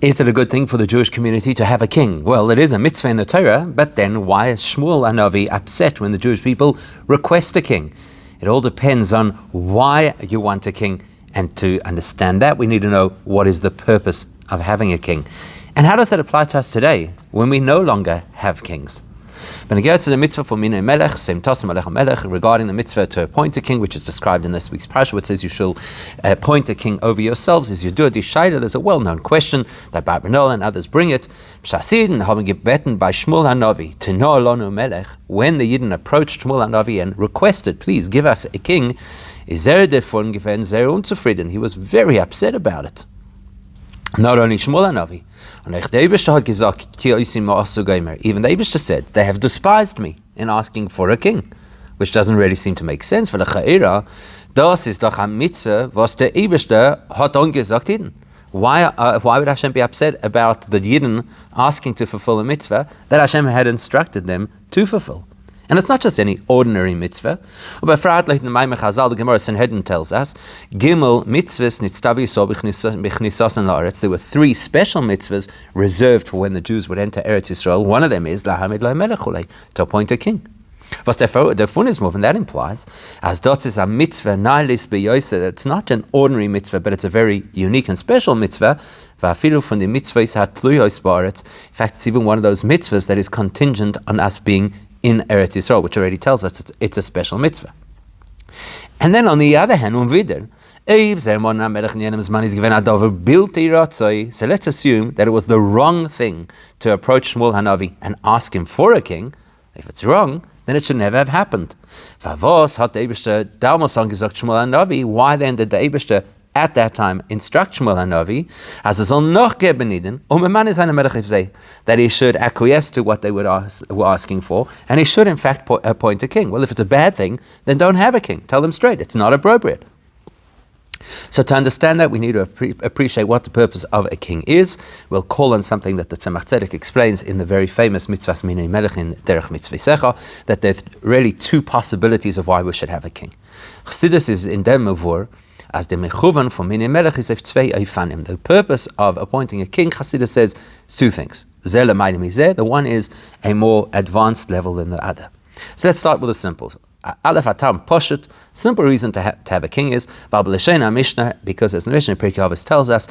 Is it a good thing for the Jewish community to have a king? Well, it is a mitzvah in the Torah, but then why is Shmuel Hanavi upset when the Jewish people request a king? It all depends on why you want a king, and to understand that, we need to know what is the purpose of having a king. And how does that apply to us today, when we no longer have kings? When it goes to the mitzvah for Minei Melech, Sem Tasem Alech HaMelech, regarding the mitzvah to appoint a king, which is described in this week's parasha, which says you shall appoint a king over yourselves, as you do it. There's a well-known question that Barbanel and others bring it. Pshasid haben gebeten by Shmuel Hanavi to no lonu melech. When the Yidden approached Shmuel Hanavi and requested, please give us a king, is davon gewesen sehr unzufrieden. He was very upset about it. Not only Shmuel Hanavi, even the Eibishter said, they have despised me in asking for a king, which doesn't really seem to make sense. Das ist doch eine Mitzvah, was der Eibishter hat angesagt Yidden. Why would Hashem be upset about the Yidden asking to fulfill a mitzvah that Hashem had instructed them to fulfill? And it's not just any ordinary mitzvah. But like the Maimon Chazal, the Gemara Sanhedrin tells us, Gimel mitzvahs nitztavi so b'chnisasan la'aretz. There were 3 special mitzvahs reserved for when the Jews would enter Eretz Yisrael. One of them is lahamid lamelech ulei, to appoint a king. Was der fun is more, and that implies as dot is a mitzvah nailis beyoser. It's not an ordinary mitzvah, but it's a very unique and special mitzvah. Va'afilu from the mitzvahs hatluyos ba'aretz. In fact, it's even one of those mitzvahs that is contingent on us being in Eretz Yisrael, which already tells us it's a special mitzvah. And then on the other hand, so let's assume that it was the wrong thing to approach Shmuel Hanavi and ask him for a king. If it's wrong, then it should never have happened. Why then did the Eibishter at that time instruct Shmuel Hanavi that he should acquiesce to what they were asking for, and he should in fact appoint a king? Well, if it's a bad thing, then don't have a king. Tell them straight, it's not appropriate. So to understand that, we need to appreciate what the purpose of a king is. We'll call on something that the Tzemach Tzedek explains in the very famous Mitzvahs Minei Melech in Derech Mitzvah, that there's really 2 possibilities of why we should have a king. Chassidus is in der Mavur, as the mechuvan for Minei Melech is of 2 eifanim. The purpose of appointing a king, Chassidus says, is 2 things. The one is a more advanced level than the other. So let's start with a simple. Aleph Atam Poshut, simple reason to have a king is Mishnah, because as the Mishnah Pirkei Avos tells us,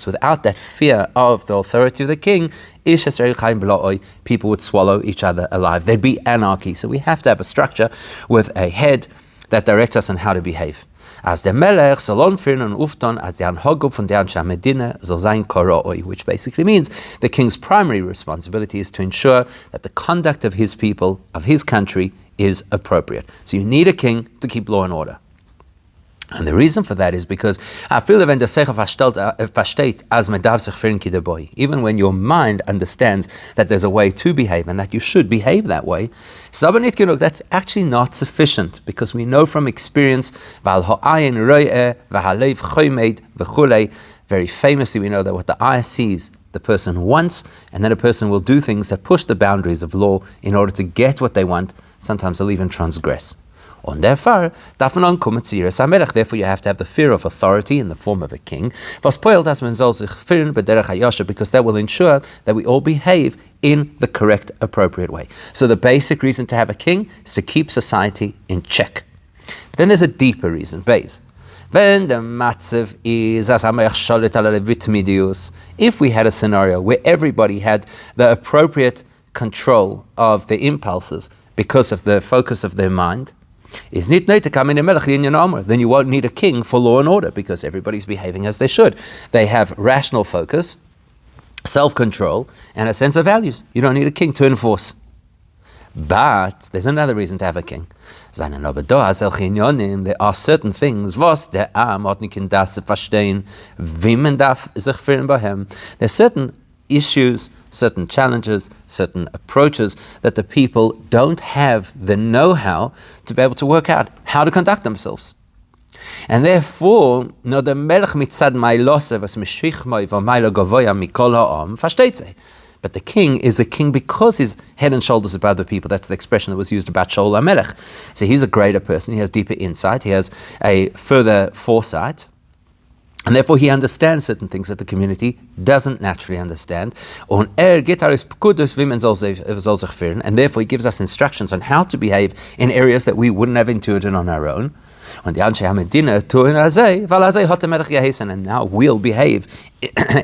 without that fear of the authority of the king, people would swallow each other alive. There'd be anarchy. So we have to have a structure with a head that directs us on how to behave. As der Melech soll anführen und auftan, als der Anhagub von der Ansha Medina soll sein Koroi, which basically means the king's primary responsibility is to ensure that the conduct of his people, of his country, is appropriate. So you need a king to keep law and order. And the reason for that is because even when your mind understands that there's a way to behave and that you should behave that way, that's actually not sufficient, because we know from experience, very famously, we know that what the eye sees, the person wants, and then a person will do things that push the boundaries of law in order to get what they want. Sometimes they'll even transgress. Und therefore, therefore you have to have the fear of authority in the form of a king, because that will ensure that we all behave in the correct, appropriate way. So the basic reason to have a king is to keep society in check. But then there's a deeper reason, base. When the matzav is if we had a scenario where everybody had the appropriate control of the impulses because of the focus of their mind, then you won't need a king for law and order, because everybody's behaving as they should. They have rational focus, self-control, and a sense of values. You don't need a king to enforce. But there's another reason to have a king. There are certain things there's certain issues, certain challenges, certain approaches that the people don't have the know-how to be able to work out how to conduct themselves. And therefore, but the king is a king because he's head and shoulders above the people. That's the expression that was used about Shaul HaMelech. So he's a greater person, he has deeper insight, he has a further foresight. And therefore he understands certain things that the community doesn't naturally understand. And therefore he gives us instructions on how to behave in areas that we wouldn't have intuited on our own. And now we'll behave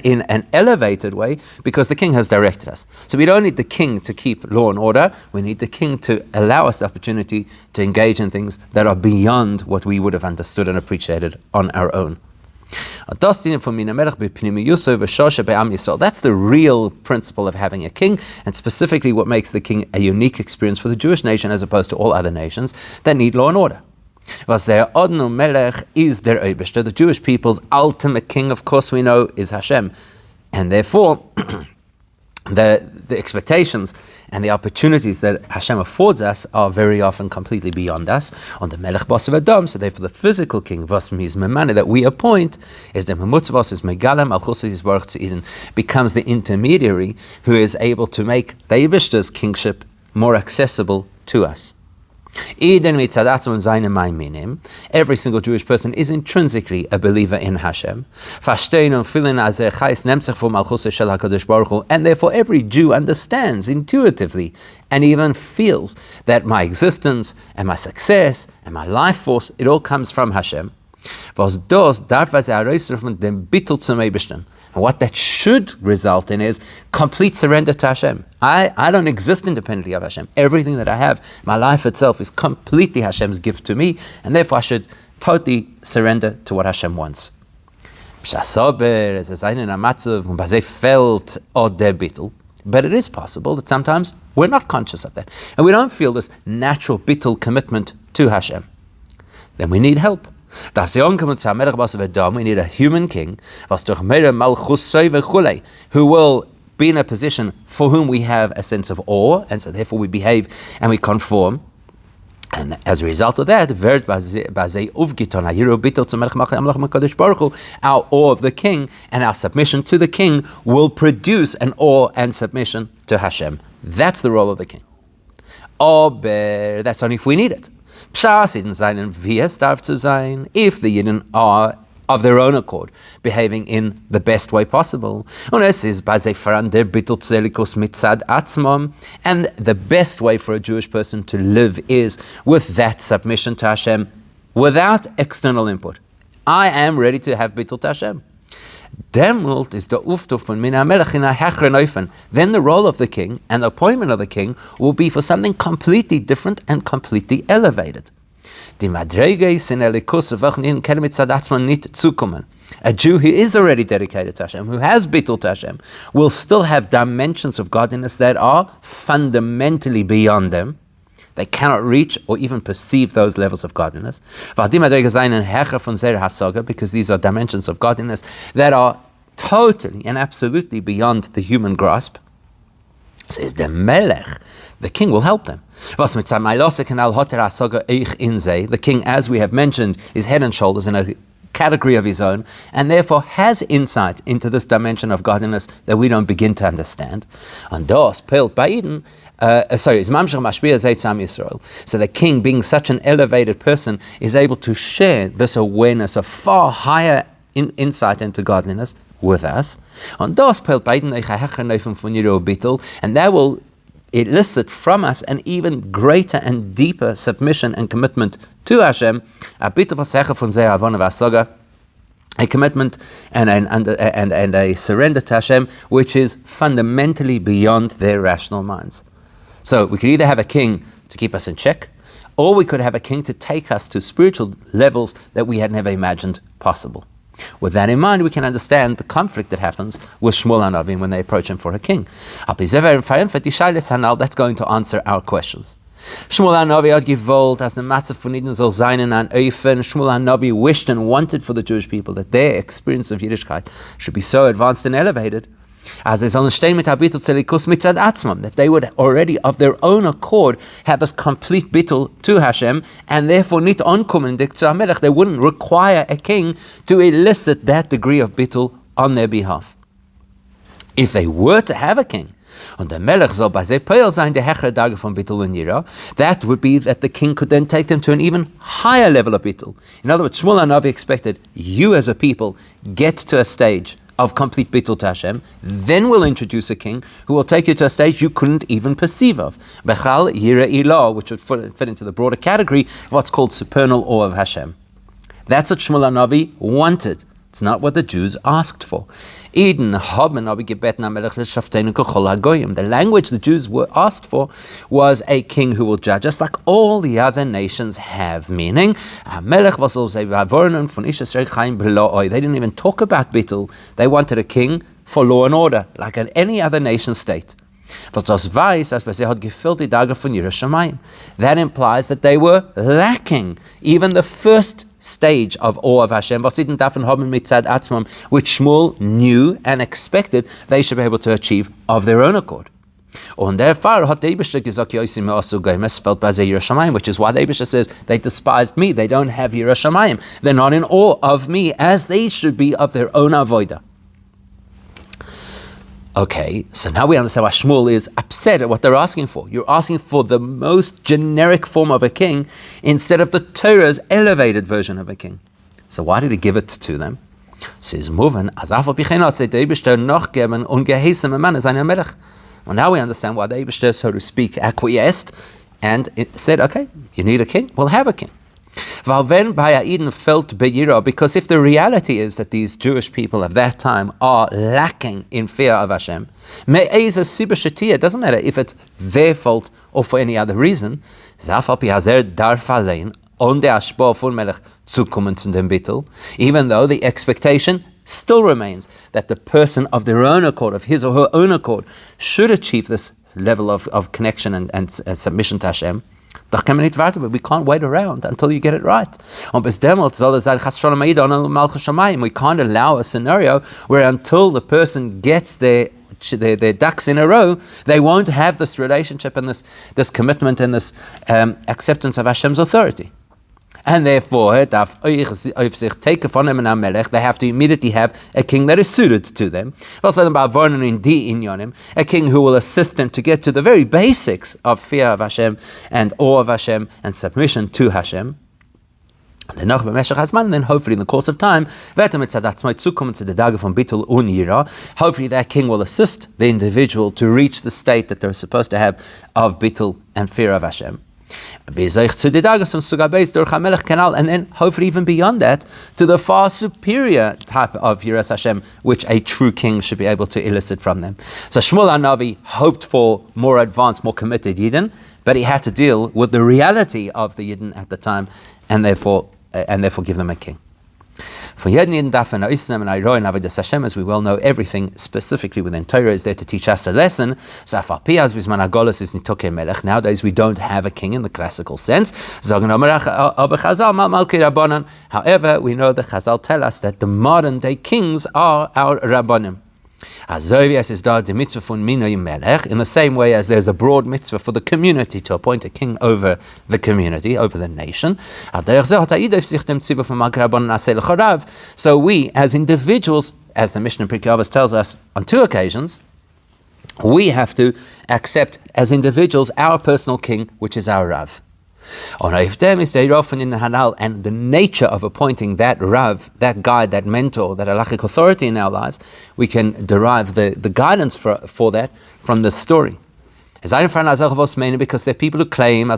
in an elevated way because the king has directed us. So we don't need the king to keep law and order. We need the king to allow us the opportunity to engage in things that are beyond what we would have understood and appreciated on our own. That's the real principle of having a king, and specifically what makes the king a unique experience for the Jewish nation as opposed to all other nations that need law and order. Is their Eibishter. The Jewish people's ultimate king, of course we know, is Hashem. And therefore, the expectations and the opportunities that Hashem affords us are very often completely beyond us. On the Melech Basav Adam, so therefore the physical king, Vas Miz Memane, that we appoint, is the Memutzvos, is Megalem, Al-Chusay Yisbarach Tzidin, becomes the intermediary who is able to make the Eibishter's kingship more accessible to us. Every single Jewish person is intrinsically a believer in Hashem. And therefore every Jew understands intuitively and even feels that my existence and my success and my life force, it all comes from Hashem. And what that should result in is complete surrender to Hashem. I don't exist independently of Hashem. Everything that I have, my life itself, is completely Hashem's gift to me, and therefore I should totally surrender to what Hashem wants. But it is possible that sometimes we're not conscious of that, and we don't feel this natural bittul commitment to Hashem. Then we need help. We need a human king who will be in a position for whom we have a sense of awe, and so therefore we behave and we conform. And as a result of that, our awe of the king and our submission to the king will produce an awe and submission to Hashem. That's the role of the king. That's only if we need it. If the Yidden are of their own accord behaving in the best way possible, and the best way for a Jewish person to live is with that submission to Hashem without external input. I am ready to have bittul to Hashem. Then the role of the king and the appointment of the king will be for something completely different and completely elevated. A Jew who is already dedicated to Hashem, who has bittul to Hashem, will still have dimensions of godliness that are fundamentally beyond them. They cannot reach or even perceive those levels of godliness. Because these are dimensions of godliness that are totally and absolutely beyond the human grasp. Says the Melech, the king will help them. The king, as we have mentioned, is head and shoulders in a category of his own, and therefore has insight into this dimension of godliness that we don't begin to understand. And thus, so the king, being such an elevated person, is able to share this awareness of far higher insight into godliness with us. And that will elicit from us an even greater and deeper submission and commitment to Hashem, a commitment and a surrender to Hashem which is fundamentally beyond their rational minds. So we could either have a king to keep us in check, or we could have a king to take us to spiritual levels that we had never imagined possible. With that in mind, we can understand the conflict that happens with Shmuel and Rabbi when they approach him for a king. That's going to answer our questions. Shmuel and Rabbi had gewollt, as the Matzah von Eden soll sein in an Eufen. Shmuel and Rabbi wished and wanted for the Jewish people that their experience of Yiddishkeit should be so advanced and elevated, as that they would already of their own accord have this complete bittul to Hashem, and therefore nicht ankommen dik zu HaMelech. They wouldn't require a king to elicit that degree of bittul on their behalf. If they were to have a king, Und der Melech soll bei sich Peil sein, der hechere Dage von Bittul und Yira. That would be that the king could then take them to an even higher level of Bittul. In other words, Shmuel HaNavi expected, you as a people get to a stage of complete Bittul to Hashem, then we'll introduce a king who will take you to a stage you couldn't even perceive of. Bechal Yira Ilah, which would fit into the broader category of what's called supernal awe of Hashem. That's what Shmuel HaNavi wanted. It's not what the Jews asked for. The language the Jews were asked for was a king who will judge us like all the other nations have. Meaning, they didn't even talk about Bittul. They wanted a king for law and order, like in any other nation state. That implies that they were lacking even the first stage of awe of Hashem, which Shmuel knew and expected they should be able to achieve of their own accord. Und therefore, which is why the Eibishter says, they despised me, they don't have Yirah Shamayim, they're not in awe of me as they should be of their own avodah. Okay, so now we understand why Shmuel is upset at what they're asking for. You're asking for the most generic form of a king instead of the Torah's elevated version of a king. So why did he give it to them? Says Well, now we understand why the Eibishter, so to speak, acquiesced and it said, okay, you need a king, we'll have a king. Because if the reality is that these Jewish people of that time are lacking in fear of Hashem, it doesn't matter if it's their fault or for any other reason, even though the expectation still remains that the person of their own accord, of his or her own accord, should achieve this level of connection and submission to Hashem. But we can't wait around until you get it right. We can't allow a scenario where until the person gets their ducks in a row, they won't have this relationship and this commitment and this acceptance of Hashem's authority. And therefore, they have to immediately have a king that is suited to them. A king who will assist them to get to the very basics of fear of Hashem and awe of Hashem and submission to Hashem. And then hopefully in the course of time, hopefully that king will assist the individual to reach the state that they're supposed to have of bittul and fear of Hashem. And then hopefully even beyond that to the far superior type of Yiras Hashem which a true king should be able to elicit from them. So Shmuel HaNavi hoped for more advanced, more committed Yidden, but he had to deal with the reality of the Yidden at the time and therefore give them a king. For Yidden Daf and Islam and Iroh and Avodas Hashem, as we well know, everything specifically within Torah is there to teach us a lesson. Nowadays we don't have a king in the classical sense. However, we know that Chazal tell us that the modern day kings are our Rabbanim. In the same way as there's a broad mitzvah for the community to appoint a king over the community, over the nation. So we, as individuals, as the Mishnah in Pirkei Avos tells us on 2 occasions, we have to accept as individuals our personal king, which is our Rav. And the nature of appointing that Rav, that guide, that mentor, that halachic authority in our lives, we can derive the guidance for that from this story. Because they're people who claim,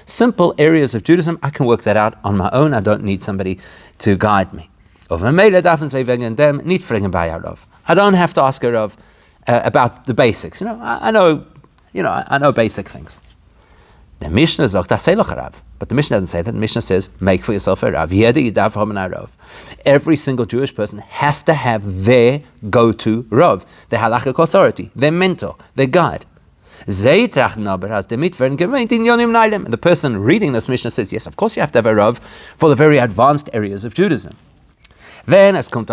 simple areas of Judaism, I can work that out on my own, I don't need somebody to guide me. I don't have to ask a Rav about the basics. I know basic things. The Mishnah sagt, but the Mishnah doesn't say that. The Mishnah says, make for yourself a Rav. Every single Jewish person has to have their go-to Rav, their halachic authority, their mentor, their guide. And the person reading this Mishnah says, yes, of course you have to have a Rav for the very advanced areas of Judaism. Then, when it comes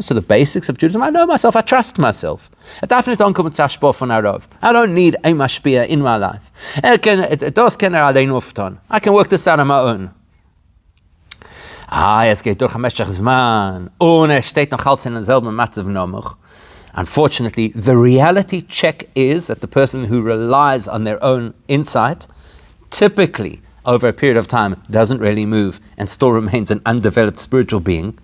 to the basics of Judaism, I know myself, I trust myself. I don't need a mashpia in my life. I can work this out on my own. Es geht durch ein Meshach Zman. Und steht noch halt in denselben Matzav Nomuch. Unfortunately, the reality check is that the person who relies on their own insight, typically, over a period of time, doesn't really move and still remains an undeveloped spiritual being.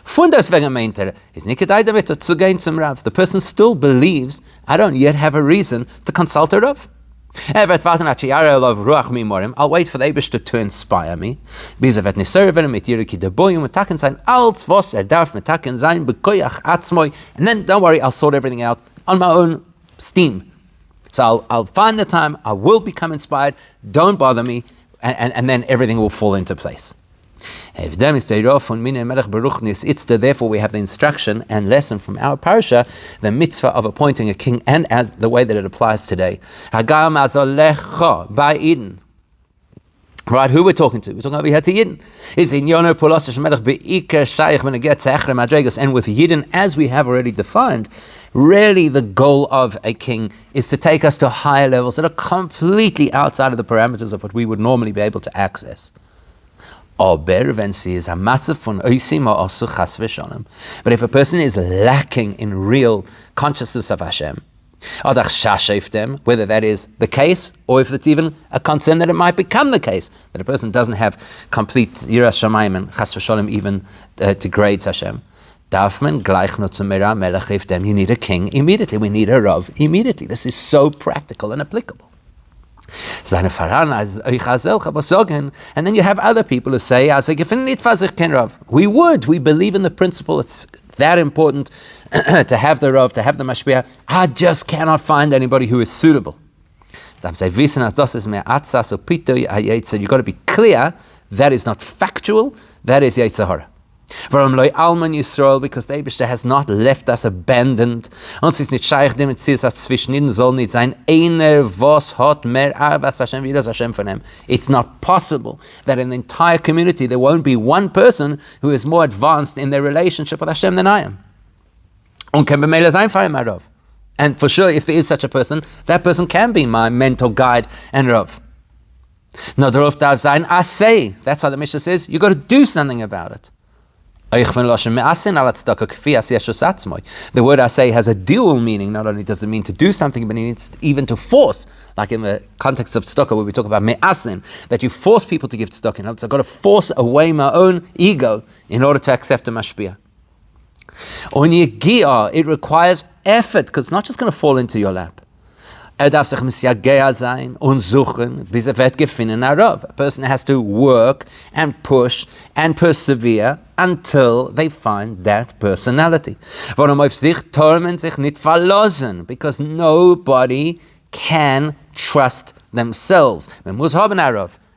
Von deswegen meint ist nicht gedei damit zu gehen zum Rav. The person still believes, I don't yet have a reason to consult a Rav. I'll wait for the Eibishter to inspire me. And then, don't worry, I'll sort everything out on my own steam. So I'll find the time, I will become inspired, don't bother me, and then everything will fall into place. Therefore, we have the instruction and lesson from our parasha, the mitzvah of appointing a king, and as the way that it applies today. By Eden. Right, who we're talking to? We're talking over here to Yidden. And with Yidden, as we have already defined, really the goal of a king is to take us to higher levels that are completely outside of the parameters of what we would normally be able to access. But if a person is lacking in real consciousness of Hashem, whether that is the case or if it's even a concern that it might become the case, that a person doesn't have complete Yiras Shamayim and Chas v'Sholem even degrades Hashem, you need a king immediately. We need a Rav immediately. This is so practical and applicable. And then you have other people who say, we believe in the principle, it's that important to have the Rav, to have the Mashpia. I just cannot find anybody who is suitable. You've got to be clear, that is not factual, that is Yetzer Hara. Because the Eibishter has not left us abandoned. It's not possible that in the entire community there won't be one person who is more advanced in their relationship with Hashem than I am. And for sure, if there is such a person, that person can be my mentor, guide, and Rav. That's why the Mishnah says, you've got to do something about it. The word asay has a dual meaning. Not only does it mean to do something, but it means even to force. Like in the context of tzedakah, where we talk about me'asin, that you force people to give tzedakah. So I've got to force away my own ego in order to accept a mashpia. It requires effort, because it's not just going to fall into your lap. A person has to work and push and persevere until they find that personality. Because nobody can trust themselves.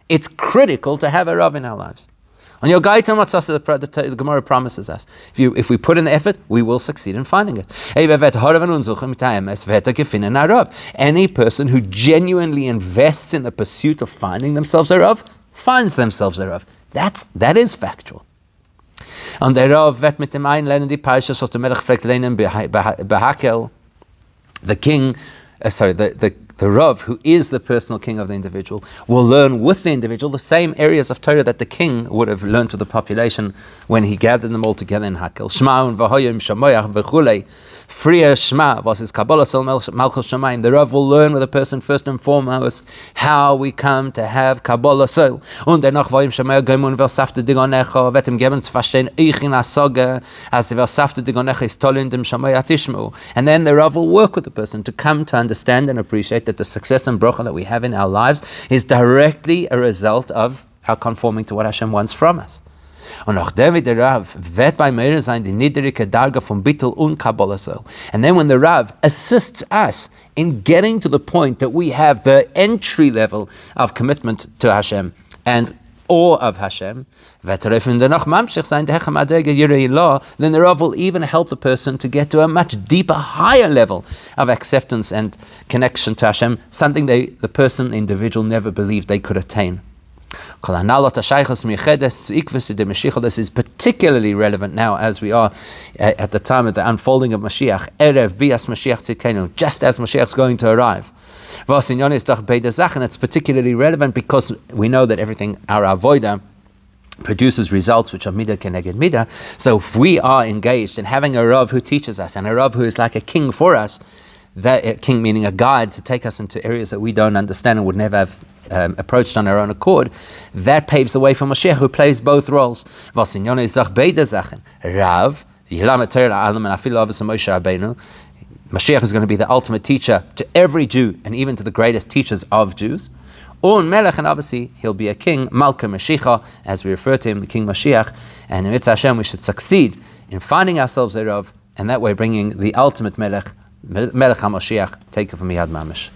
It's critical to have a Rav in our lives. On your guide, the Gemara promises us, if we put in the effort, we will succeed in finding it. Any person who genuinely invests in the pursuit of finding themselves a Rav, finds themselves a Rav. That is factual. Und der Rav wird mit dem Einlernen die Parshas, was der Melech fragt lehnen behakel. The Rav, who is the personal king of the individual, will learn with the individual the same areas of Torah that the king would have learned to the population when he gathered them all together in Hakel. Shma'un v'hoyim shamoyach v'chulei. Freer Shma, was his Kabbalah Sol Malchus Shamayim. The Rav will learn with a person first and foremost how we come to have Kabbalah Sol. Und danach v'hoyim shamoyach geimun v'safte digonecha, wird ihm geben zu verstehen ich in Asoga, as v'safte digonecha is tolin dem shamoyach tishmu. And then the Rav will work with the person to come to understand and appreciate that the success and bracha that we have in our lives is directly a result of our conforming to what Hashem wants from us. Und auch der der Rav wird bei mir sein die niedrige Darga von Bittul und Kabbalah Soul. And then when the Rav assists us in getting to the point that we have the entry level of commitment to Hashem and awe of Hashem, then the Rav will even help the person to get to a much deeper, higher level of acceptance and connection to Hashem, something the person, individual, never believed they could attain. This is particularly relevant now as we are at the time of the unfolding of Mashiach, just as Mashiach is going to arrive. And it's particularly relevant because we know that everything, our avodah, produces results which are midah keneged midah. So if we are engaged in having a Rav who teaches us, and a Rav who is like a king for us, that a king meaning a guide to take us into areas that we don't understand and would never have approached on our own accord, that paves the way for Mashiach, who plays both roles. Rav, Mashiach is going to be the ultimate teacher to every Jew and even to the greatest teachers of Jews. Melech, and obviously he'll be a king, Malka Mashiach, as we refer to him, the King Mashiach. And in Mitzvah Hashem, we should succeed in finding ourselves a Rav, and that way bringing the ultimate Melech HaMashiach, take it from Yad Mamish.